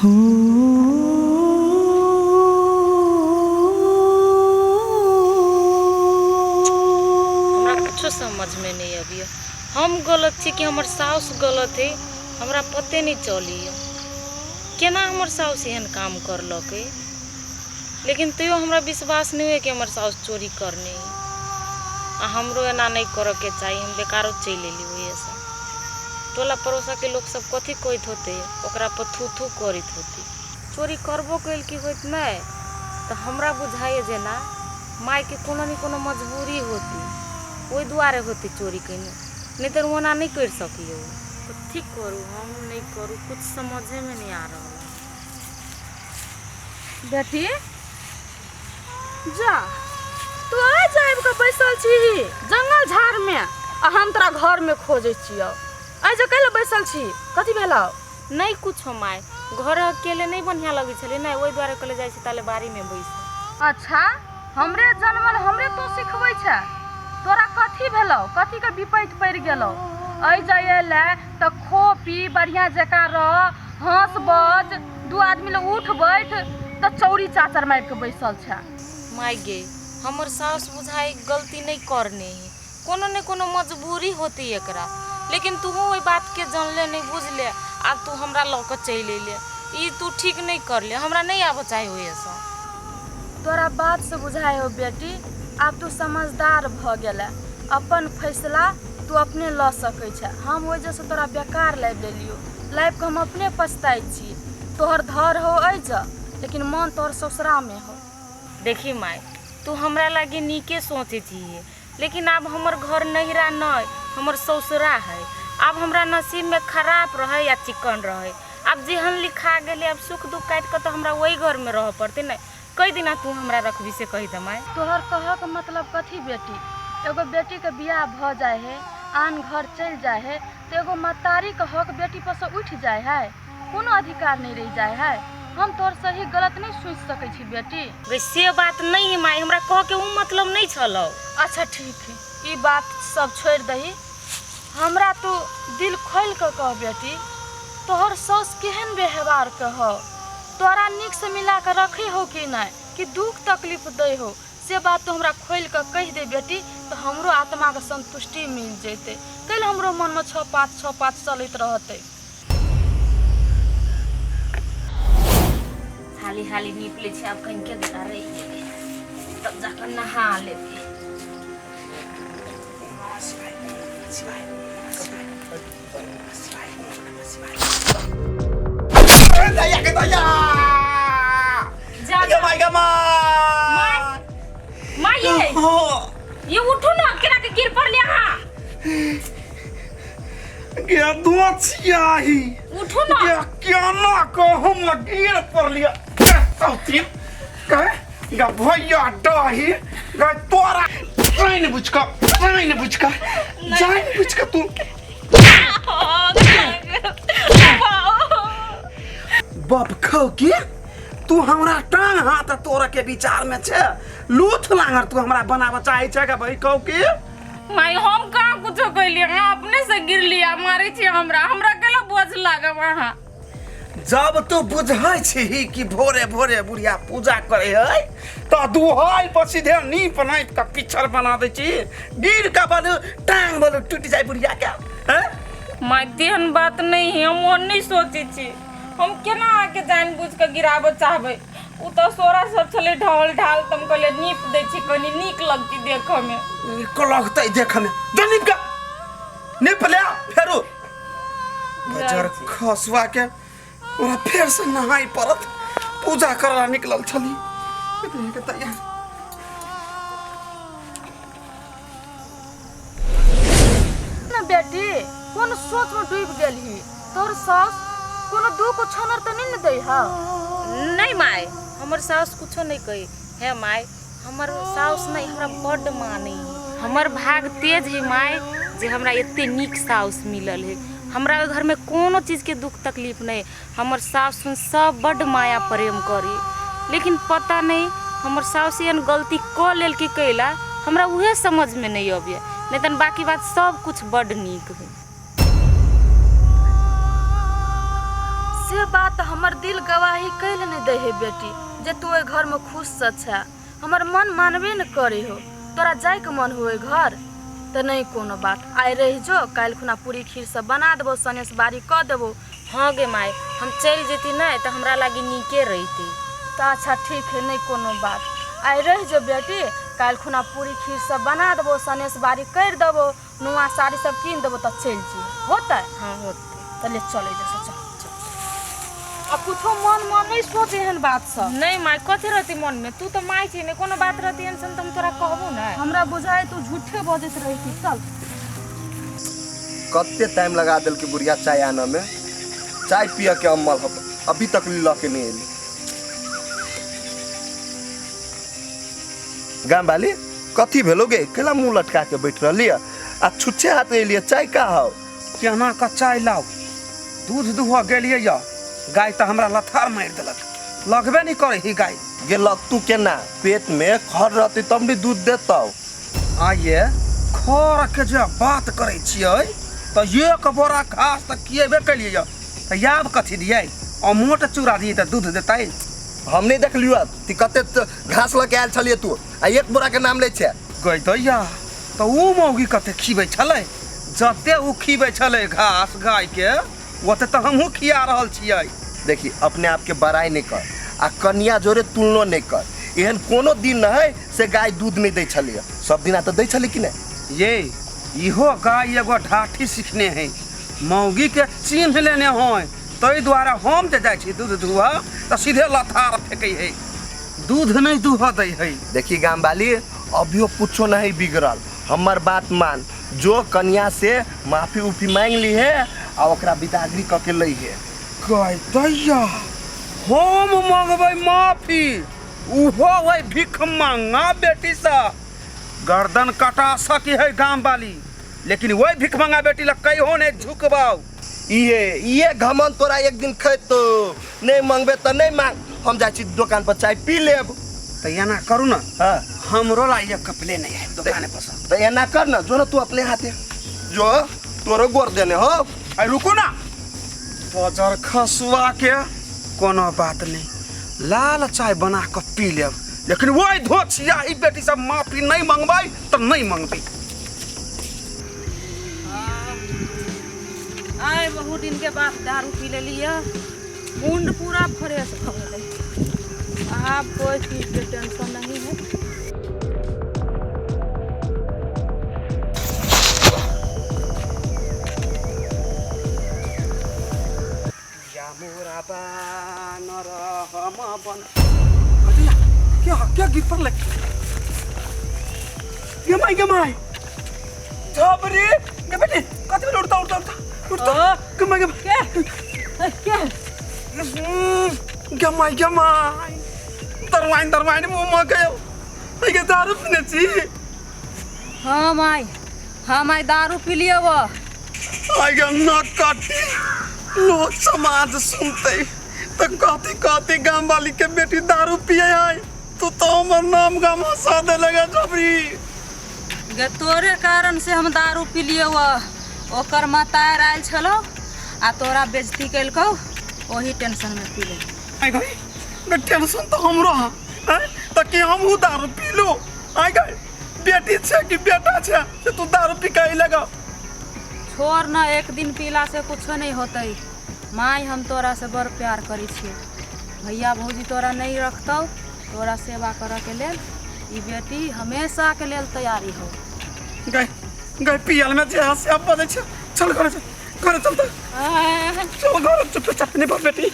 हमरा कुछो समझ में नहीं अबिया। हम गलत छी कि हमर साउस गलत है, हमरा पते नहीं चली। केना हमर साउस एहन काम करलक है, लेकिन तैयो हमरा विश्वास नहीं है कि हमर साउस चोरी करने है। आ हमरो एना नहीं करे के चाहिए, हम बेकारो चल एली वही से। टोला पड़ोसा के लोग सब कथी कहत होते, ओकरा पर थू थू करत होती। चोरी करबो कैल की होत नहीं तो हमरा बुझाए जे ना माय के कोनो न कोनो मजबूरी होती, ओई दुआरे होती चोरी कैने, नहीं तो ओना नहीं कर सकियो। तो ठीक करू हम नहीं करू, कुछ समझे में नहीं आ रहा। बेटी जा तू आ जाइब के बैसल छी जंगल झाड़ में, आ हम तोरा घर में खोजे छियो। आई जो कैले बैसल छी, कथी भेलौ? नहीं कुछ माय, घर अकेले नहीं बढ़िया लगे छले ना, ओई दुआरे कले जाय छी ताले बारी में बैस। अच्छा हमरे जन्मल हमरे तो सिखबै छै, तोरा कथी भेलौ? कथी के विपैत पड़ गेलौ? आई जाए ले त खो पी बढ़िया जका रह, हंस बज, दू आदमी लोग उठ बैठ, त चौरी चाचर मार के बैसल छै। माय गे हमर सास बुझाई गलती नहीं करने है, कोनो न कोनो मजबूरी होती एकरा, लेकिन तू ओई बात के जानले नहीं बुझले, आ तू हमरा लौक चल ले। ई तू ठीक नहीं कर ले, हमरा नहीं आब चाहे हो ऐसा। तोरा बात से बुझाए हो बेटी, अब तू समझदार भ गेले, अपन फैसला तू अपने ल सकै छै। हम वजह से तोरा बेकार लाइब लेलियो, लाइब के हम अपने पछताई छी। तोहर धर हो अइज, लेकिन मन तोहर ससुरा में हो। देखी माय तू हमरा लागे नीके सोचे चाहिए, लेकिन अब हमर घर नहिरा नहीं, हमर ससुरा है। अब हमरा नसीब में खराब रहे या चिकन रहे, अब जेहन लिखा गेले, अब सुख दुख काट के तो हमरा वही घर में रह पड़ते नहीं। कई दिना तू हमरा रखबी से कही दे माय। तोहर कह के मतलब कथी बेटी? एगो बेटी के बियाह भ जाए है, आन घर चल जाए है, तो एगो मतारी के हक बेटी पर से उठ जाए है, कोनो अधिकार नहीं रह जाए है। हम तोर सही गलत नहीं सोच सकै छी बेटी। वैसे बात नहीं है माय, हमरा कह के उ मतलब नहीं छलो। अच्छा ठीक है, ई बात सब छोड़ दही, हमरा तो दिल खोल के कह बेटी, तोहर सास केहन व्यवहार के हो? तोरा निक से मिला के रखे हो कि नहीं, कि दुख तकलीफ दे हो? से बात तो हमरा खोल के कह दे बेटी, तो हमरो आत्मा के संतुष्टि मिल जेते। कल हमरो मन में 6-5 चलत रहते। हाली हाली निकले छे, अब कहीं के दिखा रही तब जाकर नहा लेबे। ये उठो ना, केना के गिर पड़ले हां? क्या दोछियाही उठो ना। क्या ना को हम गिर पड़लिया सौती कहे गा भैया डाही गा तोरा जाइन बुझका तू बाप खो के तू हमरा टांग हाथ तोरा के विचार में छे, लूथ लांगर तू हमरा बनावा चाहे छे का भाई कहो के? माय हम कहां कुछो कइलिए, हां अपने से गिर लिया, मारे छी हमरा केला बोझ लागे वहां। जब तू बुझै छी कि भोरे भोरे बुढ़िया पूजा करे है, तो दुहाई पर सीधे नीप नाप का पिछड़ बना दे छी, गिर का बल टांग बल टूट जाए बुढ़िया के हैं? माय तेहन बात नहीं है, हम नहीं सोची छी। हम केना आके जान बुझ के गिराबो चाहबे? उ तो सोरा सब छले ढाल तुम कहले नीप दे छी, कनी नीक लगती देखे में। नीक लगतै देखे में, जनीप का नीप ले फेरू बजार खसवा के ओरा फेर से नहाई परत, पूजा करला निकलल छली के तैयार। ना बेटी कौन सोच में डूब गेली? तोर सास कोनो दुख छनर त नहीं न दे हा? नहीं माय हमर सास कुछो नहीं कही है माय, हमर सास नहीं हमरा बड़ माने, हमर भाग तेज है माय जे हमरा एते नीक सास मिलल है। हमरा घर में कोनो चीज के दुख तकलीफ नहीं, हमर सास सब बड़ माया प्रेम करी, लेकिन पता नहीं हमर सास एहन गलती क लेल की कैला, हमरा उहे समझ में नहीं आवे, नहीं तो बाकी बात सब कुछ बड़ नीक है। से ये बात हमर दिल गवाही कैल नहीं दे है बेटी जे तू ओइ घर में खुश छ। हमर मन मानबे न करे हो। तोरा जाय के मन हुए घर तो नहीं कोनो बात, आइ रही जो काल खुना पूरी खीर सब बना देबो, सनेस बारी क देबो। हाँ गे माई, हम चल जेती नहीं तो हमरा लागी नीके रही। तो अच्छा ठीक है, नहीं कोनो बात, आइ रही जो बेटी काल खुना पूरी खीर सब बना देबो, सनेस बारी कर देबो, नुआ साड़ी सब कीन देबो तो चल जी होता है। हाँ होते चले चले जैसे चल अब कुछो मन नहीं सोचे हन बात सब। नहीं माई, कथी रहती मन में? तू तो माई छी ने, कोनो बात रहती हन तुम तोरा कहबो ना। हमरा बुझाए तू झूठे बजत रही थी। चल कत्ते टाइम लगा दिल के बुढ़िया चाय आना में, चाय पिया के अम्मल अभी तक ला के नहीं एली। गाम वाली कथी भेलोगे? केला मुंह लटका के बैठ रही आ छुच्छे हाथ एलिए, चाय का हो? केना का चाय लाओ, दूध दुहा गेलिए या गाय तो हमरा लथार मार देलक, लगबे नहीं करे ही गाय। गेलक तू केना? पेट में खर रहती तब भी दूध देता। आइए खर के जो बात करे छियै तो एक बोरा घास तक किएबे कलिए तो याद कथी दिए, अमोट चूड़ा दिए तो दूध देते। हम नहीं देख लियो ती कते घास लके आयल छलिए तू आ एक बोरा के नाम ले छे। गई दैया तो ऊ मौगी कते खीबे छले, जते ऊ खीबे छले घास गाय के ओते तो हमहू खिया रहल छियै। देखी अपने आप के बड़ाई नहीं कर आ कन्या जोरे तुलनो नहीं कर। एहन कोनो दिन न है से गाय दूध नहीं दे छलिए, सब दिन तो दे छली कि नहीं? ये इहो गाय एगो ढाठी सीखने है, मौगी के चिन्ह लेने हैं, तै द्वारा हम जे जाइ छी दूध दुहा तो सीधे लथार फेंकै है, दूध नहीं दुहा दै है। देखी गाम वाली अभियो कुछो नहीं बिगड़ल, हमार बात मान, जो कन्या से माफी उफी मांग ली है आ ओकरा बिदागरी क के लई है। गई दैया हम मांगबै माफी, उहो वही भिख मांगा बेटी सा गर्दन कटा सकी है गांव वाली, लेकिन वही भिख मांगा बेटी लग कहियो नहीं झुकबाऊ। ये घमन तोरा एक दिन खैत तो नहीं मांगबे तो नहीं मांग, हम जाइ छी दुकान पर चाय पी लेब। तो एना करू ना, हाँ हमरो ला ये कपले नहीं है दुकान पर सब। तो एना कर ना, जो ना तू अपने हाथे जो तोरो गोर देने हो। अरे रुको ना, बजर खसुआ के कोनो बात नहीं, लाल चाय बना के पी लेब, लेकिन वही धोछिया ई बेटी सब माफी नहीं मांगबै तो नहीं मांगबै। आए बहुत दिन के बाद दारू पी ले लिया, मुंड पूरा फ्रेश हो गए, आप कोई चीज की टेंशन नहीं है। या मोरा बानर हम बन क्या गिफ्ट ले गमाई झबरी गे बेटी कति बेला उठता गमाई दरवाइन मुंह में गयो के दारू पीने छी। हाँ माई दारू पी लिया वो। आगे ना काटी लोग समाज सुनते तो कथी गांव वाली के बेटी दारू पिए आई, तू तो हमर नाम गमा सादे लगा जबरी। गे तोरे कारण से हम दारू पी लिए वो, ओकर मतार आयल छलो आ तोरा बेइज्जती कैलको, वही टेंशन में पी ले। आई गई टेंशन तो हमरो है तो कि हमहू दारू पी लो। आई गई बेटी छे कि बेटा छे से तू दारू पी के लगा। छोड़ ना, एक दिन पीला से कुछ नहीं होते। माई हम तोरा से बड़ प्यार करी छे, भैया भौजी तोरा नहीं रखतौ, तोरा सेवा करे के लेल ई बेटी हमेशा के लेल तैयारी हो। गई पियल में जे हंसे अब बजे छे, चल घर चलते चल घर चुपचाप नहीं बेटी।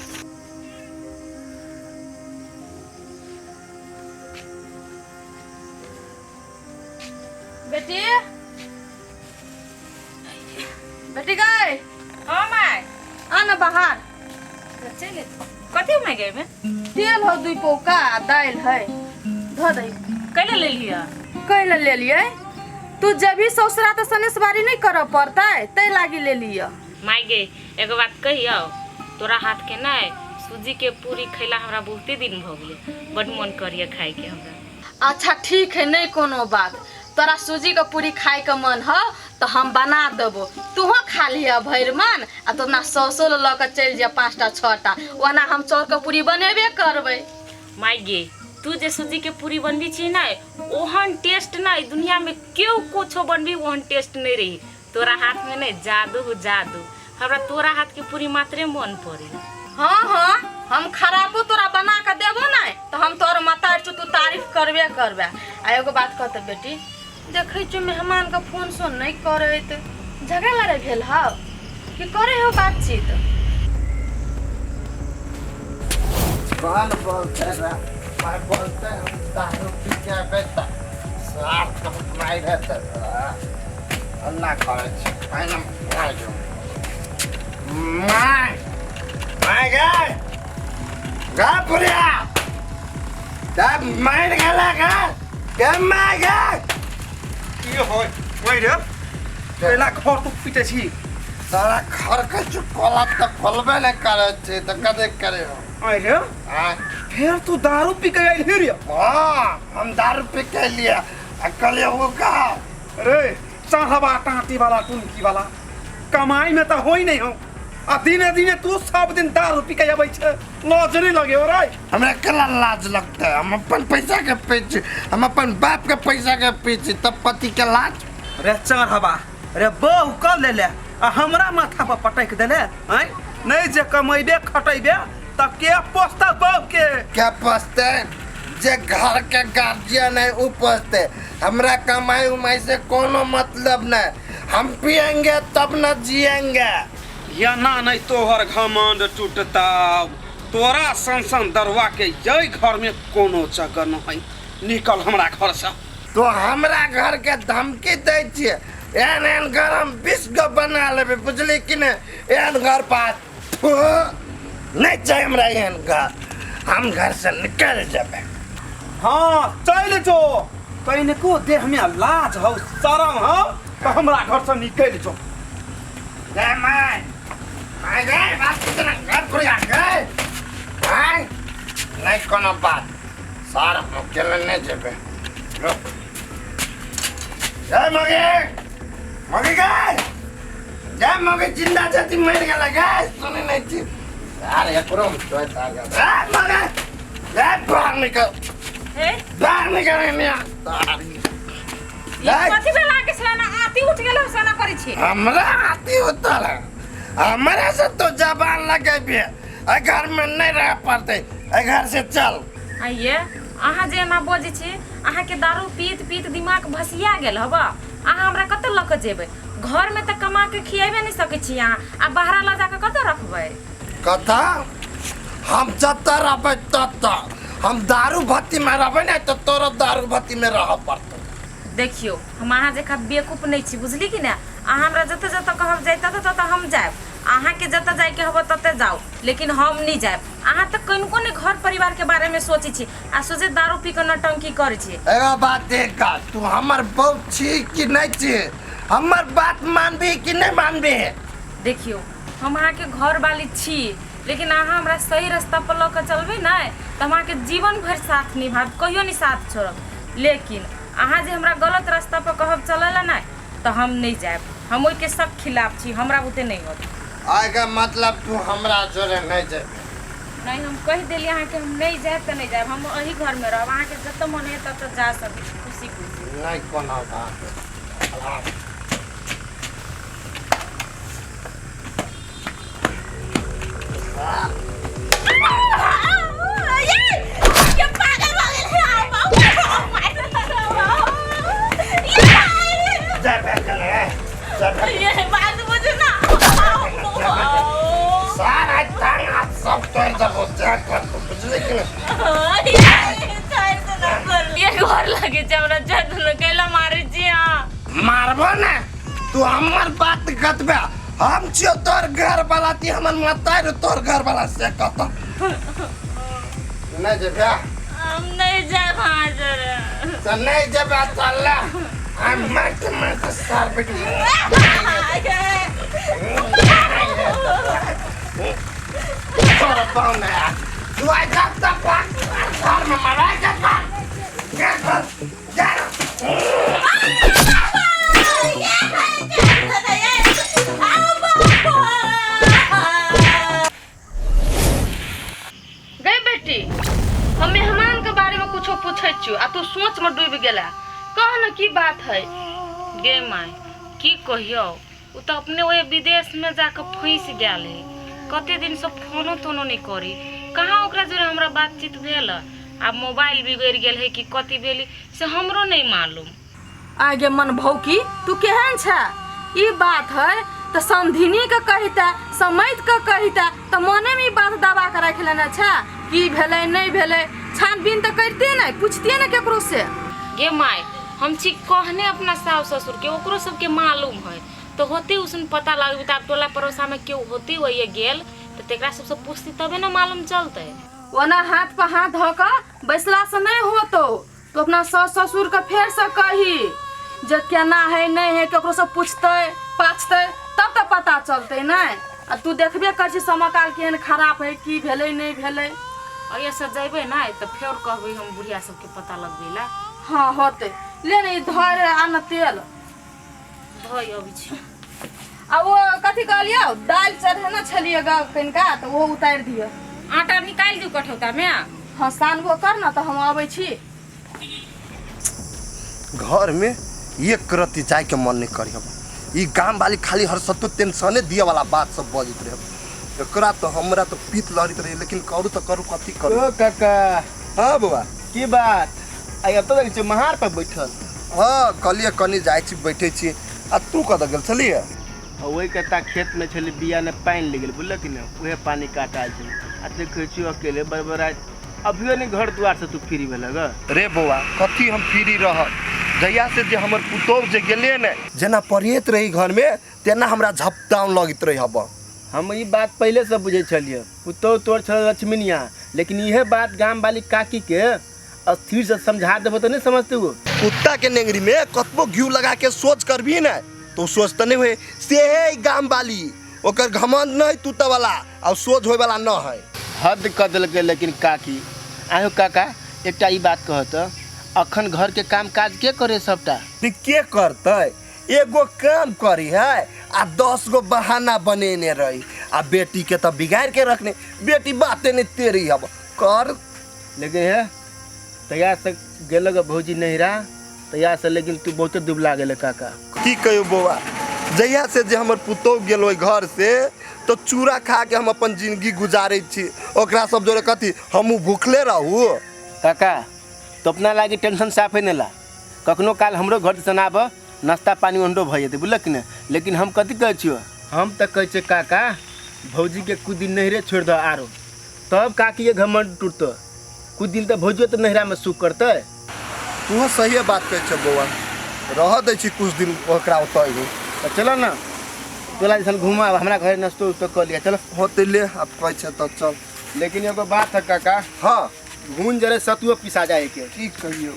बेटी बेटी गए। हाँ माई, आना बाहर। चले कथी में गए में? तेल हो 2 पौका, दाल है धो दई। कैले ले लिया? कैले ले लिए? तू जब भी ससुरा तो सनेस बारी नहीं कर पड़ता है, तै लागी ले लिया। माई गे एगो बात कहियो, तोरा हाथ के ना सूजी के पूरी खैला हमरा बहुते दिन भ गेले, बड मन करिए खाए के हमरा। अच्छा ठीक है, नहीं कोनो बात, तोरा सूजी का पूरी खाए का मन हो तो हम बना देबो। तूहो खा लिया भैर मन आ तो ना सौसो ल के चल जा 5टा 6टा ओना हम चाउर के पूरी बनेबे करबै। माय गे तू जे सूजी के पूरी बनबी छी ना ओहन टेस्ट ना दुनिया में केहू कुछो बनबी ओहन टेस्ट नहीं रही। तोरा हाथ में नहीं जादू हो जादू। हमरा तोरा हाथ के पूरी मात्रे मन पड़ी। हाँ हाँ हम खराबो तोरा बना के देबो ना तो हम तोर माता तू तारीफ करबे करबे। आ एगो बात कहते बेटी देखै छ मेहमान का फोन सोन नहीं करैत झगड़ा लड़ाई भेल हौ कि करे हो बातचीत। कौन बोलते रे मैं बोलते हम दारू पी के बेटा साथ तो नहीं रहते अल्लाह करे छ मैं ना मार दूं मैं गा पुरिया तब मार गला गा के मागा की होय वही रे पहला घर तो पीटे छी सारा घर के चुकोला तो खोलबे नहीं करे छे तो कदे करे हो आय रे हां फिर तू दारू पी के आइल रे। हां हम दारू पी के लिया अकल वो का अरे चाहबा टाटी वाला टुनकी वाला कमाई में तो होई नहीं हो आ दिने दिने तू सब दिन दारू पी के आबै छ लाज नहीं लगे हो रे। हमरा कला लाज लगता है हम अपन पैसा के पीछे हम अपन बाप के पैसा के पीछे तब पति के लाज रे चाहबा रे बहु कर ले ले आ हमरा माथा पर पटक देले हैं नहीं जे कमैबे खटैबे त के पोस्ता बहु के क्या पछते जे घर के गार्जियन है उ पछते हमरा कमाई उमाई से कोनो मतलब नहीं हम पिएंगे तब न जिएंगे या ना नहीं तोहर घमंड टूटता तोरा संसन दरवा के जय घर में कोनो जगह नहीं निकल हमरा घर से। तो हमरा घर के धमकी दे छिए एन एन घर हम 20 गो बना लेबे बुझली कि ने एन घर पास नहीं चाहिए हमरा एन घर हम घर से निकल जाबे। हाँ चल जो कहीं को देह में लाज हो शरम हो तो हमरा घर से निकल जो। गए मैं गए बात कितना घर पर गए हां नहीं कोनो बात सारा अकेले नहीं जाबे रुक जय मगे गए जय मगे जिंदा जाती मर गया गए सुने नहीं थी यार ये करो तो तागा मगे जय बाहर निकल हे बाहर निकल नहीं ये कथि बेला के सेना आती उठ गेलो सेना करै छी हमरा आती उतर हमरा से तो जबान लगे भी घर में नहीं रह पाते घर से चल। आइए अहाँ जे ना बजे छी अहाँ के दारू पीत पीत दिमाग भसिया गेल हबा। अहाँ हमरा कत ल के जेबै घर में त कमा के खियाबे नहीं सकै छी अहाँ आ बाहर ला जाके कत रखबै कथा हम जत्ता रहबै तत्ता हम दारू भट्टी में रहबै नहीं तो तोरा दारू भट्टी में रह पड़तो। देखियो हम अहाँ जे बेवकूफ नहीं छी बुझली कि ना। अहाँ हमरा जत जत कहब जाय तत हम जायब अहाँ के जत जाय के हबो तते जाओ लेकिन हम नहीं जायब। अहाँ त कनको ने घर परिवार के बारे में सोची छी आ सोचे दारू पी के नटंकी करे छी। एगो बात देख तू हमर बहू छी कि नहीं छी हमर बात मानबी कि नहीं मानबी। देखियो हम अहाँ के घर वाली छी लेकिन अहाँ हमरा सही रास्ता पर ल के चलबे ना त हम अहाँ के जीवन भर साथ निभाब कहियो नहीं साथ छोड़ब। लेकिन अहाँ जे हमरा गलत रास्ता पर कहब चलेला ना तो हम नहीं जायब। हम ओइ के सब खिलाफ छी हमरा बुते नहीं होत। आएगा मतलब तू हमरा जोरे नहीं जाए नहीं हम कह दिली अहाँ के हम नहीं जायब तो नहीं जायब हम वही घर में रहब। अहाँ के जत मन है तत जा सके खुशी खुशी नहीं कोनो बात ये बात मुझे ना सारा टाइम सब तो इधर हो जाता है बुझले कि ये घर लगे छै हमरा जत न कैला मारे छी हां मारबो ना तू हमर बात गतबे हम छियो तोर घर वाला ती हमर मतार तोर घर वाला से कहता नहीं जेबे हम नहीं जाए वहां जरा तो नहीं जेबे चल हम मत सार बेटी तोरा पाउन है तू आ जा तक घर में मरा जा जा छियो आ तू सोच में डूब गेला। कह न की बात है। गे माय की कहियो उ तो अपने ओए विदेश में जाकर फंस गेल है। कते दिन से फोनो तोनो नहीं करी। कहाँ ओकरा जोरे हमरा बातचीत भेल। आ मोबाइल बिगड़ गेल है कि कथी भेली से हमरो नहीं मालूम। आगे मन भौकी तू केहन छा? ई बात है तो समधिनी के कहता समैत के कहता तो मने में ई बात दबा के रख लेना छा की भेलै नहीं भेलै। छानबीन तो करते नहीं पूछते ना केकरो से। गे माय हम छी कहने अपना सास ससुर के ओकरो सबके मालूम है तो होते उसने पता लगे। तो टोला पड़ोसा में क्यों होती वही गेल तो तेकरा सबसे पूछती तबे ना मालूम चलते। ओना हाथ पर हाथ धोक बैसला से नहीं हो तो अपना सास ससुर के फेर से कही जे केना है नहीं है केकरो से पूछते पाछते तब तो पता चलते नहीं। आ तू देखबे कर छी समकाल केहन खराब है की भेलै नहीं भेलै। अये से जेबे ना तो फेर कहबे हम बुढ़िया सबके पता लगबेला। हाँ होते ले नहीं धर आन तेल धोई अभी छी। आ वो कथी कहलियो दाल चढ़ेना छलिएगा कनिका तो वो उतार दियो। आटा निकाल दू कठौता में। हाँ सानबो कर ना तो हम आबै छी। घर में एक रति जाए के मन नहीं करी। हम ई गांव वाली खाली हर सत्तू टेंशने दिए वाला बात सब बजित रहे। एकरा तो हमरा तो पीत लहरित रहे लेकिन करू तो करू कथी करू। ओ काका हाँ बुआ की बात आई अब तक छै महार पर बैठल। हाँ कलिए कनी जाए छी बैठे छी। आ तू कत गेल छलिए? वही कता खेत में छले बिया ने पानी ले गेल बुझल कि ने उहे पानी काटाल छै। आ देखे छी अकेले बरबरात अभियो नहीं घर द्वार से तू फ्री भेल ग। रे बउआ कथी हम फ्री रह जहिया से जे हमर पुतौह जे गेले ने जेना पढ़ियत रही घर में तेना हमरा झपटाउन लगित रही। हब हम ई बात पहले से बुझे छलिए पुतौह तोर छल लक्ष्मीनिया लेकिन यह बात गांव वाली काकी के अस्थिर से समझा देबो तो नहीं समझते हो। कुत्ता के नेंगरी में कतबो घी लगा के सोच करबी ना तो सोच तो नहीं हुए से है गांव वाली ओकर घमंड नहीं तू वाला और सोच होए वाला न है। हद कर दिलकै लेकिन काकी आयो काका एकटा ई बात कहत अखन घर के काम काज के करे सबटा के करते एगो काम करी है आ 10 गो बहाना बनेने रही आ बेटी के तो बिगाड़ के रखने बेटी बातें नहीं तेरी अब कर। लेकिन है तैयार से गेल भौजी नहिरा तैयार से लेकिन तू बहुत दुबला गेल काका। की कहियो बौआ जहिया से जे हमर पुतौह गेलो घर से तो चूड़ा खा के हम अपन जिंदगी गुजारे छी। ओकरा सब जोरे कथी हमू भूखले रहू। काका तो अपना लागी टेंशन साफ है ला कखनो काल हमरो घर से आब नाश्ता पानी अंडो भ जेतै बुझल कि ने। लेकिन हम कथी कहै छियो हम तो कहै छै काका भौजी के कुछ दिन नहिरे छोड़ दो आरो तब काकी के घमंड टूटतो। कुछ दिन तो भौजियो तो नहिरा में सुख करते। तू सही बात कहै छ बौआ रह दै छी कुछ दिन ओकरा ओतय ही। तो चलो ना तोला जैसन घुमा हमरा घर नाश्तो उस्तो कर लिया चलो होते ले अब कहै छ तो चल। लेकिन एगो बात है काका हाँ घून जरे सतुओ पिसा जाए के की कहियो